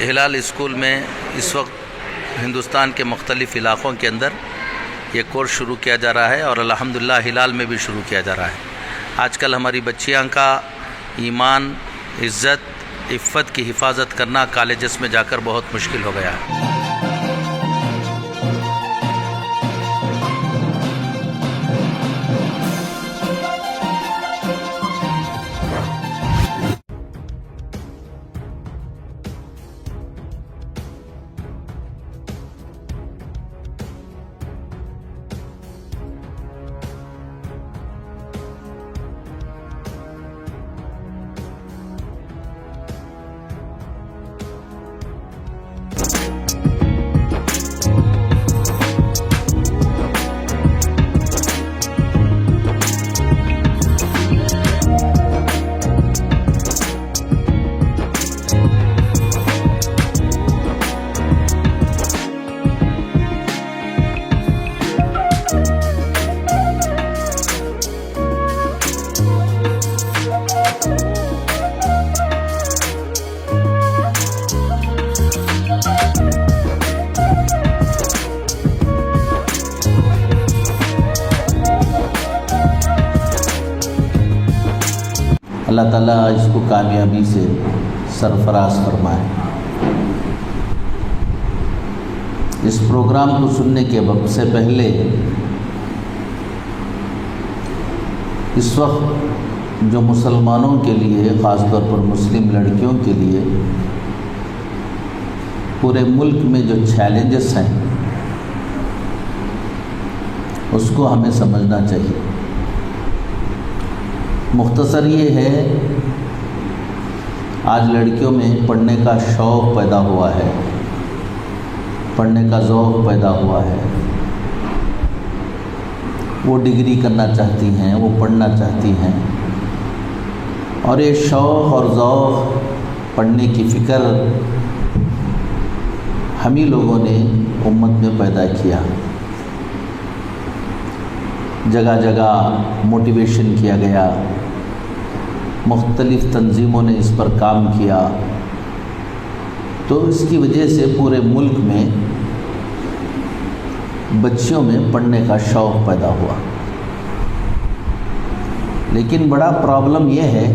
ہلال school میں اس وقت ہندوستان کے مختلف علاقوں کے اندر یہ کورس شروع کیا جا رہا ہے اور الحمدللہ ہلال میں بھی شروع کیا جا رہا ہے۔ آج کل ہماری بچیاں کا ایمان، عزت، عفت کی حفاظت کرنا کالجز میں جا کر بہت مشکل ہو گیا ہے۔ اللہ تعالیٰ اس کو کامیابی سے سرفراز فرمائے۔ اس پروگرام کو سننے کے وقت سے پہلے اس وقت جو مسلمانوں کے لیے، خاص طور پر مسلم لڑکیوں کے لیے پورے ملک میں جو چیلنجز ہیں اس کو ہمیں سمجھنا چاہیے۔ مختصر یہ ہے، آج لڑکیوں میں پڑھنے کا شوق پیدا ہوا ہے، پڑھنے کا ذوق پیدا ہوا ہے، وہ ڈگری کرنا چاہتی ہیں، وہ پڑھنا چاہتی ہیں، اور یہ شوق اور ذوق، پڑھنے کی فکر ہم ہی لوگوں نے امت میں پیدا کیا۔ جگہ جگہ موٹیویشن کیا گیا، مختلف تنظیموں نے اس پر کام کیا، تو اس کی وجہ سے پورے ملک میں بچیوں میں پڑھنے کا شوق پیدا ہوا۔ لیکن بڑا پرابلم یہ ہے،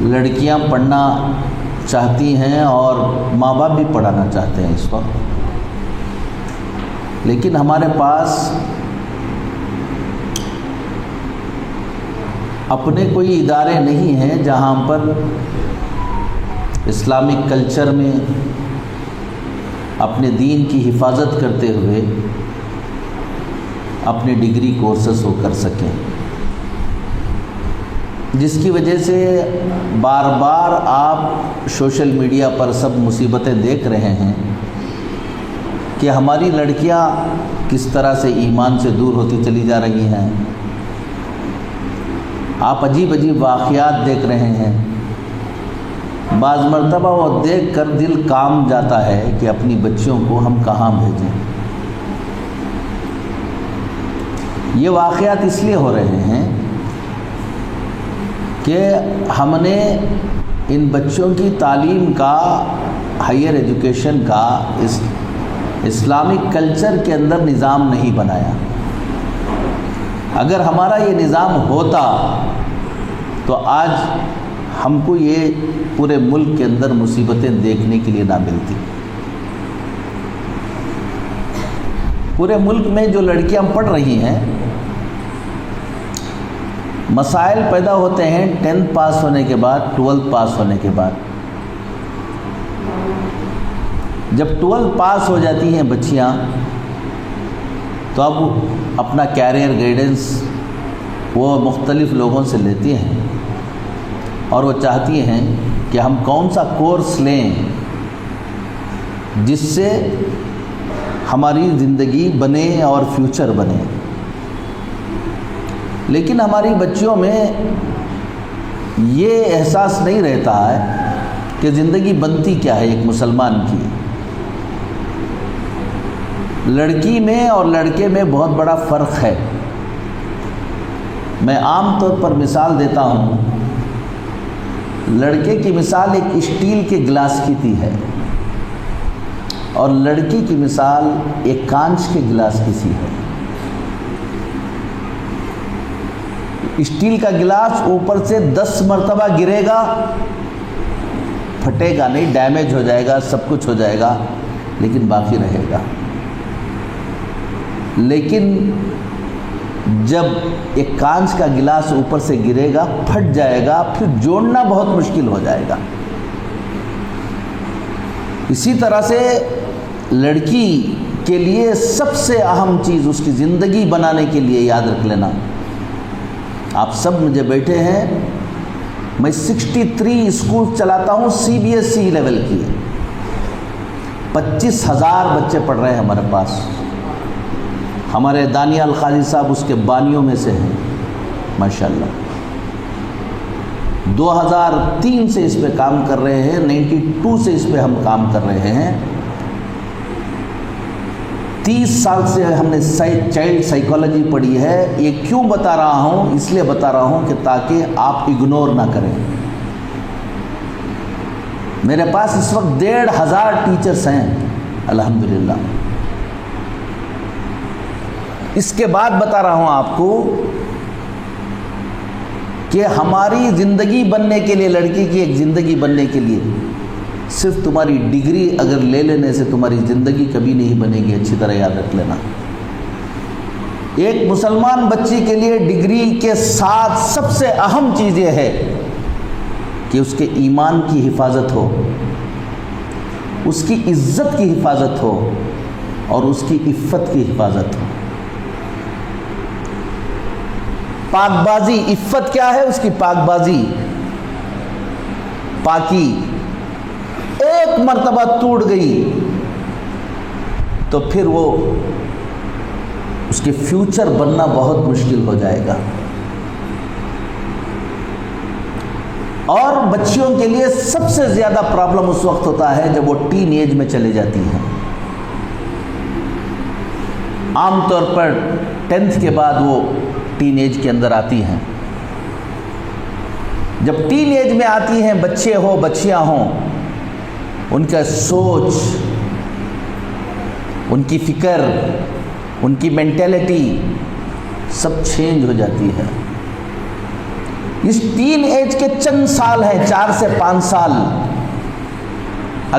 لڑکیاں پڑھنا چاہتی ہیں اور ماں باپ بھی پڑھانا چاہتے ہیں اس وقت، لیکن ہمارے پاس اپنے کوئی ادارے نہیں ہیں جہاں پر اسلامک کلچر میں اپنے دین کی حفاظت کرتے ہوئے اپنے ڈگری کورسز وہ کر سکیں، جس کی وجہ سے بار بار آپ سوشل میڈیا پر سب مصیبتیں دیکھ رہے ہیں کہ ہماری لڑکیاں کس طرح سے ایمان سے دور ہوتی چلی جا رہی ہیں۔ آپ عجیب عجیب واقعات دیکھ رہے ہیں، بعض مرتبہ وہ دیکھ کر دل کام جاتا ہے کہ اپنی بچیوں کو ہم کہاں بھیجیں۔ یہ واقعات اس لیے ہو رہے ہیں کہ ہم نے ان بچوں کی تعلیم کا، ہائیر ایجوکیشن کا اسلامک کلچر کے اندر نظام نہیں بنایا۔ اگر ہمارا یہ نظام ہوتا تو آج ہم کو یہ پورے ملک کے اندر مصیبتیں دیکھنے کے لیے نہ ملتی۔ پورے ملک میں جو لڑکیاں پڑھ رہی ہیں، مسائل پیدا ہوتے ہیں 10th پاس ہونے کے بعد، 12th پاس ہونے کے بعد۔ جب 12th پاس ہو جاتی ہیں بچیاں تو اب اپنا کیریئر گائیڈنس وہ مختلف لوگوں سے لیتی ہیں اور وہ چاہتی ہیں کہ ہم کون سا کورس لیں جس سے ہماری زندگی بنے اور فیوچر بنے۔ لیکن ہماری بچیوں میں یہ احساس نہیں رہتا ہے کہ زندگی بنتی کیا ہے ایک مسلمان کی۔ لڑکی میں اور لڑکے میں بہت بڑا فرق ہے۔ میں عام طور پر مثال دیتا ہوں، لڑکے کی مثال ایک اسٹیل کے گلاس کی تھی ہے اور لڑکی کی مثال ایک کانچ کے گلاس کی سی ہے۔ اسٹیل کا گلاس اوپر سے 10 مرتبہ گرے گا، پھٹے گا نہیں، ڈیمیج ہو جائے گا، سب کچھ ہو جائے گا، لیکن باقی رہے گا۔ لیکن جب ایک کانچ کا گلاس اوپر سے گرے گا، پھٹ جائے گا، پھر جوڑنا بہت مشکل ہو جائے گا۔ اسی طرح سے لڑکی کے لیے سب سے اہم چیز اس کی زندگی بنانے کے لیے یاد رکھ لینا، آپ سب مجھے بیٹھے ہیں، میں 63 اسکول چلاتا ہوں CBSE لیول کی، 25,000 بچے پڑھ رہے ہیں ہمارے پاس۔ ہمارے دانیال خالی صاحب اس کے بانیوں میں سے ہیں ماشاءاللہ، 2003 سے اس پہ کام کر رہے ہیں، 92 سے اس پہ ہم کام کر رہے ہیں۔ 30 سال سے ہم نے چائلڈ سائیکالوجی پڑھی ہے۔ یہ کیوں بتا رہا ہوں؟ اس لیے بتا رہا ہوں کہ تاکہ آپ اگنور نہ کریں۔ میرے پاس اس وقت 1,500 ٹیچرز ہیں الحمدللہ۔ اس کے بعد بتا رہا ہوں آپ کو کہ ہماری زندگی بننے کے لیے، لڑکی کی ایک زندگی بننے کے لیے صرف تمہاری ڈگری اگر لے لینے سے تمہاری زندگی کبھی نہیں بنے گی، اچھی طرح یاد رکھ لینا۔ ایک مسلمان بچی کے لیے ڈگری کے ساتھ سب سے اہم چیز یہ ہے کہ اس کے ایمان کی حفاظت ہو، اس کی عزت کی حفاظت ہو اور اس کی عفت کی حفاظت ہو۔ پاک بازی، عفت کیا ہے؟ اس کی پاک بازی، پاکی ایک مرتبہ ٹوٹ گئی تو پھر وہ اس کے فیوچر بننا بہت مشکل ہو جائے گا۔ اور بچیوں کے لیے سب سے زیادہ پرابلم اس وقت ہوتا ہے جب وہ ٹین ایج میں چلے جاتی ہیں۔ عام طور پر 10th کے بعد وہ ٹین ایج کے اندر آتی ہیں۔ جب ٹین ایج میں آتی ہیں، بچے ہو بچیاں ہوں، ان کا سوچ، ان کی فکر، ان کی مینٹیلٹی سب چینج ہو جاتی ہے۔ اس ٹین ایج کے چند سال ہیں، 4 سے 5 سال،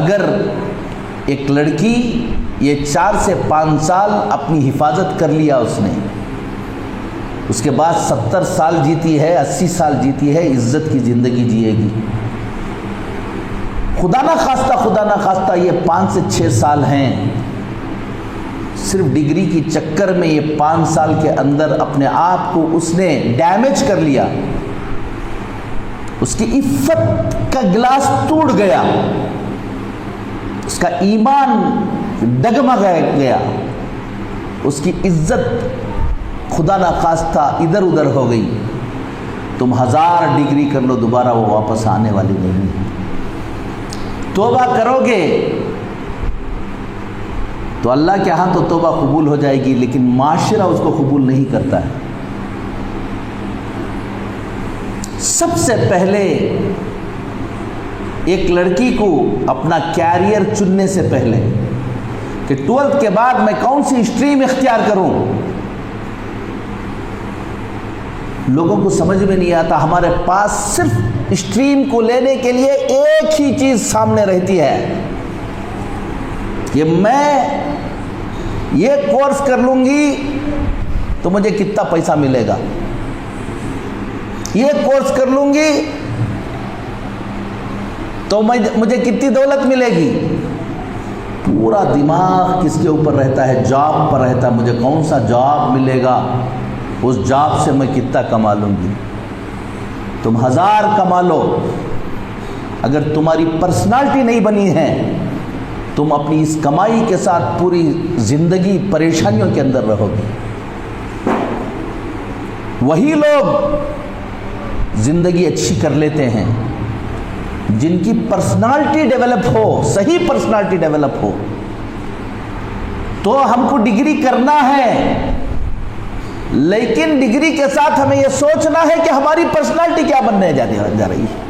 اگر ایک لڑکی یہ 4 سے 5 سال اپنی حفاظت کر لیا اس نے، اس کے بعد 70 سال جیتی ہے، 80 سال جیتی ہے، عزت کی زندگی جیے گی۔ خدا نہ خواستہ یہ 5 سے 6 سال ہیں، صرف ڈگری کی چکر میں یہ 5 سال کے اندر اپنے آپ کو اس نے ڈیمیج کر لیا، اس کی عفت کا گلاس ٹوٹ گیا، اس کا ایمان ڈگمگا گیا، اس کی عزت خدا نہ خواستہ ادھر ادھر ہو گئی۔ تم 1000 ڈگری کر لو، دوبارہ وہ واپس آنے والی نہیں ہے۔ توبہ کرو گے تو اللہ کے ہاں تو توبہ قبول ہو جائے گی، لیکن معاشرہ اس کو قبول نہیں کرتا ہے۔ سب سے پہلے ایک لڑکی کو اپنا کیریئر چننے سے پہلے کہ 12th کے بعد میں کون سی اسٹریم اختیار کروں، لوگوں کو سمجھ میں نہیں آتا۔ ہمارے پاس صرف اسٹریم کو لینے کے لیے ایک ہی چیز سامنے رہتی ہے کہ میں یہ کورس کر لوں گی تو مجھے کتنا پیسہ ملے گا، یہ کورس کر لوں گی تو مجھے کتنی دولت ملے گی۔ پورا دماغ کس کے اوپر رہتا ہے؟ جاب پر رہتا ہے، مجھے کون سا جاب ملے گا، اس جاب سے میں کتنا کما لوں گی۔ تم 1000 کما لو، اگر تمہاری پرسنالٹی نہیں بنی ہے، تم اپنی اس کمائی کے ساتھ پوری زندگی پریشانیوں کے اندر رہو گے۔ وہی لوگ زندگی اچھی کر لیتے ہیں جن کی پرسنالٹی ڈیولپ ہو، صحیح پرسنالٹی ڈیولپ ہو۔ تو ہم کو ڈگری کرنا ہے، لیکن ڈگری کے ساتھ ہمیں یہ سوچنا ہے کہ ہماری پرسنالٹی کیا بننے جا رہی ہے۔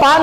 5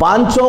5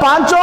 5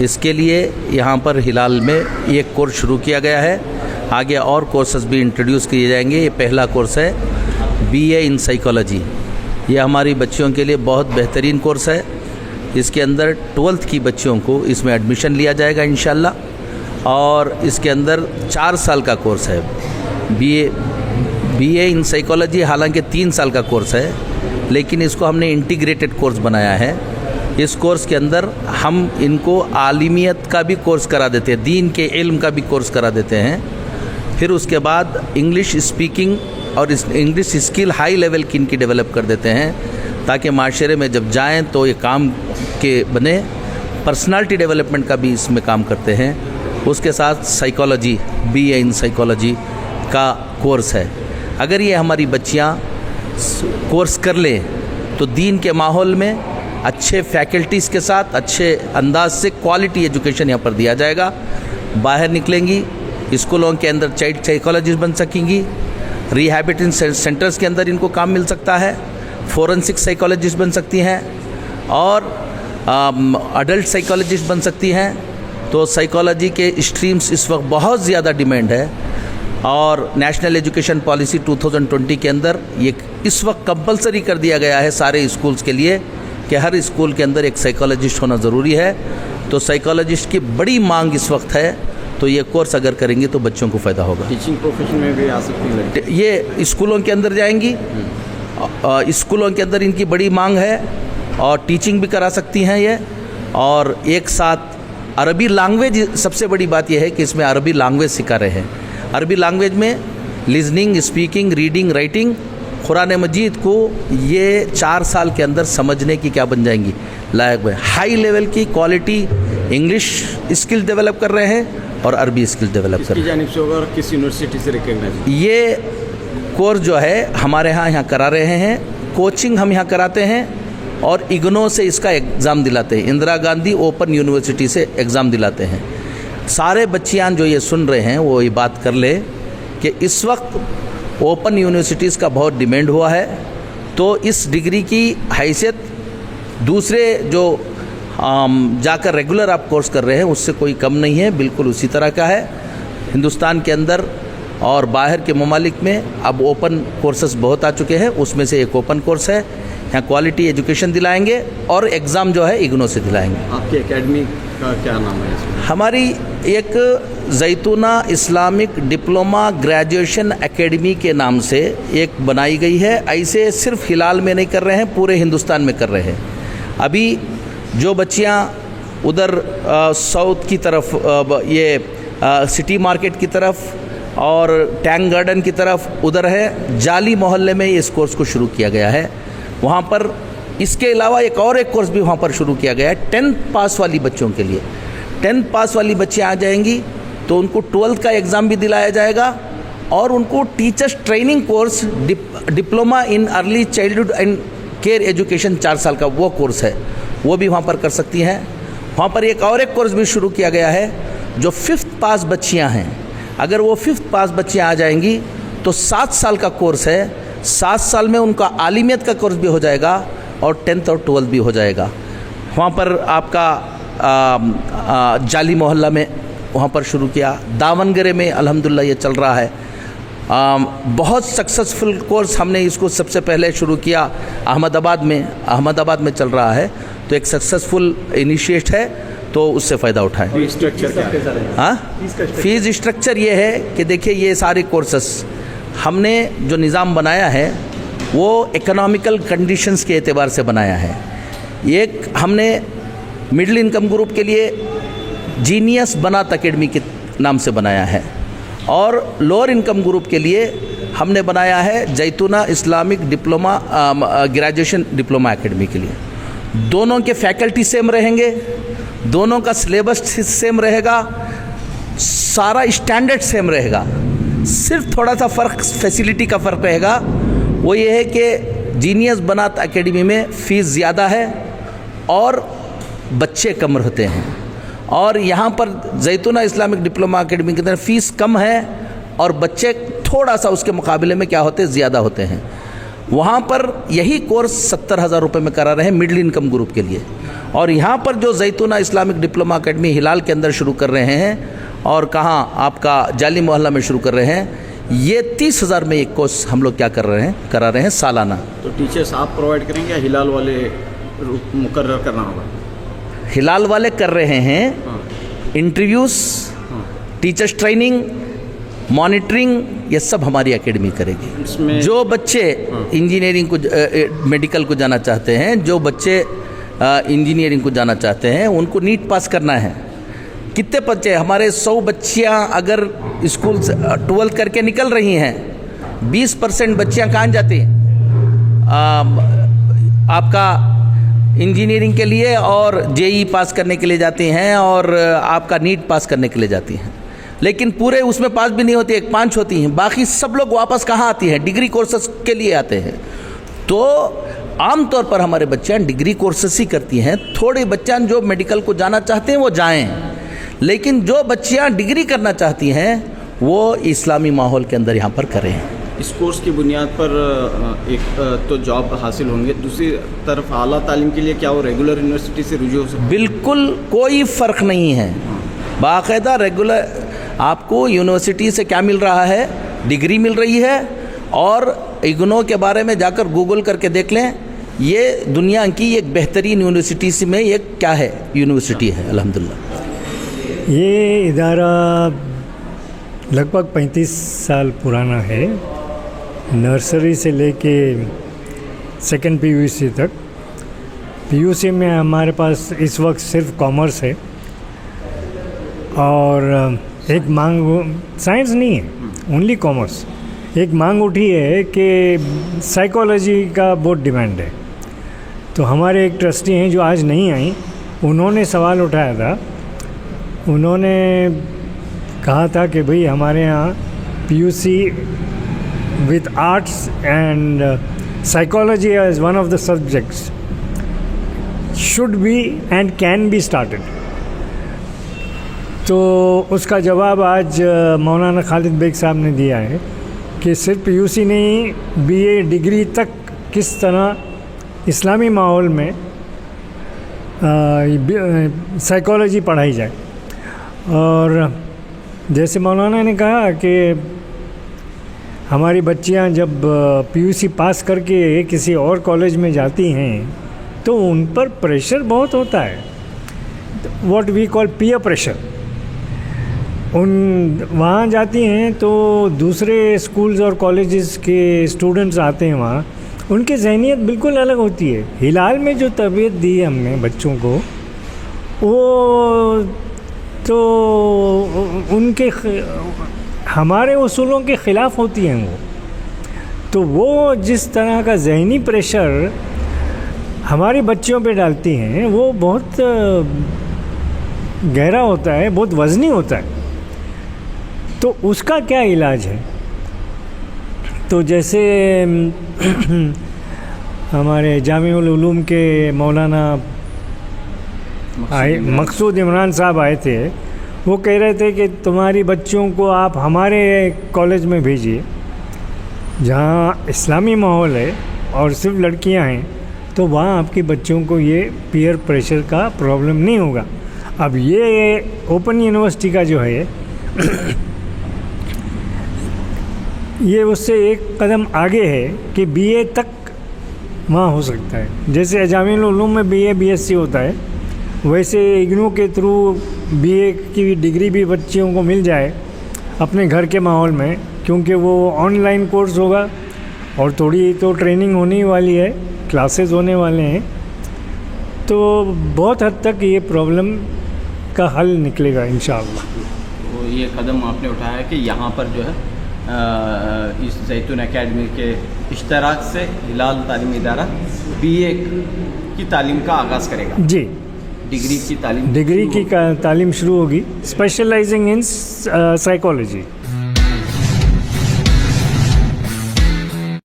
اس کے لیے یہاں پر ہلال میں ایک کورس شروع کیا گیا ہے. آگے اور کورسز بھی انٹروڈیوس کیے جائیں گے. یہ پہلا کورس ہے BA ان سائیکالوجی. یہ ہماری بچیوں کے لیے بہت بہترین کورس ہے. اس کے اندر 12th کی بچیوں کو اس میں ایڈمیشن لیا جائے گا انشاءاللہ. اور اس کے اندر 4 سال کا کورس ہے. BA ان سائیکالوجی حالانکہ 3 سال کا کورس ہے، لیکن اس کو ہم نے انٹیگریٹڈ کورس بنایا ہے. اس کورس کے اندر ہم ان کو عالمیت کا بھی کورس کرا دیتے ہیں، دین کے علم کا بھی کورس کرا دیتے ہیں. پھر اس کے بعد انگلش اسپیکنگ اور انگلش اسکل ہائی لیول کی ان کی ڈیولپ کر دیتے ہیں، تاکہ معاشرے میں جب جائیں تو یہ کام کے بنے. پرسنالٹی ڈیولپمنٹ کا بھی اس میں کام کرتے ہیں. اس کے ساتھ سائیکالوجی BA ان سائیکالوجی کا کورس ہے. اگر یہ ہماری بچیاں کورس کر لیں تو دین کے ماحول میں اچھے فیکلٹیز کے ساتھ اچھے انداز سے کوالٹی ایجوکیشن یہاں پر دیا جائے گا. باہر نکلیں گی اسکولوں کے اندر چائلڈ سائیکالوجسٹ بن سکیں گی، ریہیبلیٹیشن سینٹرز کے اندر ان کو کام مل سکتا ہے، فورنسک سائیکالوجسٹ بن سکتی ہیں اور اڈلٹ سائیکالوجسٹ بن سکتی ہیں. تو سائیکالوجی کے اسٹریمز اس وقت بہت زیادہ ڈیمانڈ ہے، اور نیشنل ایجوکیشن پالیسی 2020 کے اندر یہ اس وقت کمپلسری کر دیا گیا ہے سارے اسکولز کے لیے کہ ہر اسکول کے اندر ایک سائیکالوجسٹ ہونا ضروری ہے. تو سائیکالوجسٹ کی بڑی مانگ اس وقت ہے. تو یہ کورس اگر کریں گے تو بچوں کو فائدہ ہوگا. ٹیچنگ پروفیشن میں بھی آ سکتی ہیں. یہ اسکولوں کے اندر جائیں گی، اسکولوں کے اندر ان کی بڑی مانگ ہے، اور ٹیچنگ بھی کرا سکتی ہیں یہ. اور ایک ساتھ عربی لینگویج، سب سے بڑی بات یہ ہے کہ اس میں عربی لینگویج سکھا رہے ہیں. عربی لینگویج میں لسننگ، اسپیکنگ، ریڈنگ، رائٹنگ، قرآن مجید کو یہ 4 سال کے اندر سمجھنے کی کیا بن جائیں گی لائق میں. ہائی لیول کی کوالٹی انگلش اسکل ڈیولپ کر رہے ہیں اور عربی اسکل ڈیولپ کر رہے ہیں. جانب سے ہوگا اور کس یونیورسٹی سے ریکگنائز؟ یہ کورس جو ہے ہمارے یہاں کرا رہے ہیں. کوچنگ ہم یہاں کراتے ہیں اور اگنو سے اس کا ایگزام دلاتے ہیں، اندرا گاندھی اوپن یونیورسٹی سے ایگزام دلاتے ہیں. سارے بچیاں جو یہ سن رہے ہیں وہ یہ بات کر لیں کہ اس وقت اوپن یونیورسٹیز کا بہت ڈیمانڈ ہوا ہے. تو اس ڈگری کی حیثیت دوسرے جو جا کر ریگولر آپ کورس کر رہے ہیں اس سے کوئی کم نہیں ہے، بالکل اسی طرح کا ہے. ہندوستان کے اندر اور باہر کے ممالک میں اب اوپن کورسز بہت آ چکے ہیں. اس میں سے ایک اوپن کورس ہے. یہاں کوالٹی ایجوکیشن دلائیں گے اور ایگزام جو ہے اگنو سے دلائیں گے. آپ کی اکیڈمی کا کیا نام ہے؟ ہماری ایک زیتونہ اسلامک ڈپلومہ گریجویشن اکیڈمی کے نام سے ایک بنائی گئی ہے. ایسے صرف ہلال میں نہیں کر رہے ہیں، پورے ہندوستان میں کر رہے ہیں. ابھی جو بچیاں ادھر ساؤتھ کی طرف، یہ سٹی مارکیٹ کی طرف اور ٹینک گارڈن کی طرف ادھر ہے، جالی محلے میں اس کورس کو شروع کیا گیا ہے. وہاں پر اس کے علاوہ ایک کورس بھی وہاں پر شروع کیا گیا ہے 10th پاس والی بچوں کے لیے. 10th پاس والی بچیاں آ جائیں گی تو ان کو 12th کا ایگزام بھی دلایا جائے گا، اور ان کو teachers training course diploma in early childhood and care education 4 سال کا وہ کورس ہے، وہ بھی وہاں پر کر سکتی ہیں. وہاں پر ایک کورس بھی شروع کیا گیا ہے جو 5th پاس بچیاں ہیں. اگر وہ 5th پاس بچیاں آ جائیں گی تو 7 سال کا کورس ہے. 7 سال میں ان کا عالمیت کا کورس بھی ہو جائے گا اور 10th اور 12th بھی ہو جائے گا. وہاں پر آپ کا جالی محلہ میں وہاں پر شروع کیا. داونگرے میں الحمدللہ یہ چل رہا ہے. بہت سکسیسفل کورس ہم نے اس کو سب سے پہلے شروع کیا احمد آباد میں چل رہا ہے. تو ایک سکسیسفل انیشیٹ ہے، تو اس سے فائدہ اٹھائیں. فیس اسٹرکچر یہ ہے کہ دیکھیے یہ سارے کورسز ہم نے جو نظام بنایا ہے وہ اکنامیکل کنڈیشنز کے اعتبار سے بنایا ہے. ایک ہم نے مڈل انکم گروپ کے لیے جینیس بنات اکیڈمی کے نام سے بنایا ہے، اور لوور انکم گروپ کے لیے ہم نے بنایا ہے Zaitoona Islamic diploma graduation diploma academy کے لیے. دونوں کے فیکلٹی سیم رہیں گے، دونوں کا سلیبس سیم رہے گا، سارا اسٹینڈرڈ سیم رہے گا. صرف تھوڑا سا فرق فیسیلیٹی کا فرق رہے گا. وہ یہ ہے کہ جینیس بنات اکیڈمی میں فیس زیادہ ہے اور بچے کم رہتے ہیں، اور یہاں پر زیتونہ اسلامک ڈپلومہ اکیڈمی کی طرف فیس کم ہے اور بچے تھوڑا سا اس کے مقابلے میں کیا ہوتے ہیں، زیادہ ہوتے ہیں. وہاں پر یہی کورس 70,000 روپے میں کرا رہے ہیں مڈل انکم گروپ کے لیے، اور یہاں پر جو زیتونہ اسلامک ڈپلومہ اکیڈمی ہلال کے اندر شروع کر رہے ہیں اور کہاں آپ کا جالی محلہ میں شروع کر رہے ہیں، یہ 30,000 میں ایک کورس ہم لوگ کیا کرا رہے ہیں سالانہ. تو ٹیچرس آپ پرووائڈ کریں گے یا ہلال والے مقرر کرنا ہوگا؟ ہلال والے کر رہے ہیں انٹرویوز، ٹیچرس ٹریننگ، مانیٹرنگ، یہ سب ہماری اکیڈمی کرے گی. اس میں جو بچے انجینئرنگ کو میڈیکل کو جانا چاہتے ہیں، جو بچے انجینئرنگ کو جانا چاہتے ہیں، ان کو نیٹ پاس کرنا ہے. کتنے بچے ہمارے 100 بچیاں اگر اسکول سے 12 کر کے نکل رہی ہیں، 20% بچیاں کہاں جاتی ہیں آپ کا انجینئرنگ کے لیے اور JEE پاس کرنے کے لیے جاتی ہیں اور آپ کا نیٹ پاس کرنے کے لیے جاتی ہیں. لیکن پورے اس میں پاس بھی نہیں ہوتی، 1-5 ہوتی ہیں. باقی سب لوگ واپس کہاں آتی ہیں؟ ڈگری کورسز کے لیے آتے ہیں. تو عام طور پر ہمارے بچیاں ڈگری کورسز ہی کرتی ہیں. تھوڑے بچیاں جو میڈیکل کو جانا چاہتے ہیں وہ جائیں، لیکن جو بچیاں ڈگری کرنا چاہتی ہیں وہ اسلامی ماحول کے اندر یہاں پر کریں. اس کورس کی بنیاد پر ایک تو جاب حاصل ہوں گے، دوسری طرف اعلیٰ تعلیم کے لیے کیا وہ ریگولر یونیورسٹی سے رجوع ہو سکتے؟ بالکل کوئی فرق نہیں ہے. باقاعدہ ریگولر آپ کو یونیورسٹی سے کیا مل رہا ہے؟ ڈگری مل رہی ہے. اور اگنو کے بارے میں جا کر گوگل کر کے دیکھ لیں، یہ دنیا کی ایک بہترین یونیورسٹی میں ایک کیا ہے یونیورسٹی ہے الحمدللہ. یہ ادارہ لگ بھگ 35 سال پرانا ہے، نرسری سے لے کے 2nd PUC تک. PUC میں ہمارے پاس اس وقت صرف کامرس ہے اور ایک مانگ سائنس نہیں ہے، اونلی کامرس. ایک مانگ اٹھی ہے کہ سائیکالوجی کا بہت ڈیمانڈ ہے. تو ہمارے ایک ٹرسٹی ہیں جو آج نہیں آئیں، انہوں نے سوال اٹھایا تھا. انہوں نے کہا تھا کہ بھئی ہمارے یہاں PUC with arts and psychology as one of the subjects should be and can be started. تو اس کا جواب آج مولانا خالد بیگ صاحب نے دیا ہے کہ صرف PUC نہیں، BA ڈگری تک کس طرح اسلامی ماحول میں سائیکالوجی پڑھائی جائے. اور جیسے مولانا نے کہا کہ ہماری بچیاں جب PUC پاس کر کے کسی اور کالج میں جاتی ہیں تو ان پر پریشر بہت ہوتا ہے، what we call peer pressure. وہاں جاتی ہیں تو دوسرے اسکولز اور کالجز کے اسٹوڈنٹس آتے ہیں، وہاں ان کی ذہنیت بالکل الگ ہوتی ہے. ہلال میں جو تربیت دی ہم نے بچوں کو، وہ تو ان کے ہمارے اصولوں کے خلاف ہوتی ہیں. تو وہ جس طرح کا ذہنی پریشر ہماری بچیوں پہ ڈالتی ہیں وہ بہت گہرا ہوتا ہے، بہت وزنی ہوتا ہے. تو اس کا کیا علاج ہے؟ تو جیسے ہمارے جامع العلوم کے مولانا مقصود عمران صاحب آئے تھے، وہ کہہ رہے تھے کہ تمہاری بچوں کو آپ ہمارے کالج میں بھیجیے جہاں اسلامی ماحول ہے اور صرف لڑکیاں ہیں، تو وہاں آپ کے بچوں کو یہ پیئر پریشر کا پرابلم نہیں ہوگا. اب یہ اوپن یونیورسٹی کا جو ہے یہ اس سے ایک قدم آگے ہے کہ BA تک وہاں ہو سکتا ہے. جیسے جامع العلوم میں BA BSc ہوتا ہے، ویسے اگنو کے تھرو BA کی ڈگری بھی بچیوں کو مل جائے اپنے گھر کے ماحول میں، کیونکہ وہ آن لائن کورس ہوگا اور تھوڑی تو ٹریننگ ہونے والی ہے، کلاسز ہونے والے ہیں. تو بہت حد تک یہ پرابلم کا حل نکلے گا انشاءاللہ. وہ یہ قدم آپ نے اٹھایا کہ یہاں پر جو ہے اس زیتون اکیڈمی کے اشتراک سے ہلال تعلیمی ادارہ BA کی تعلیم کا آغاز کرے گا. جی، ڈگری کی تعلیم ڈگری کی تعلیم شروع ہوگی، اسپیشلائزنگ ان سائیکالوجی.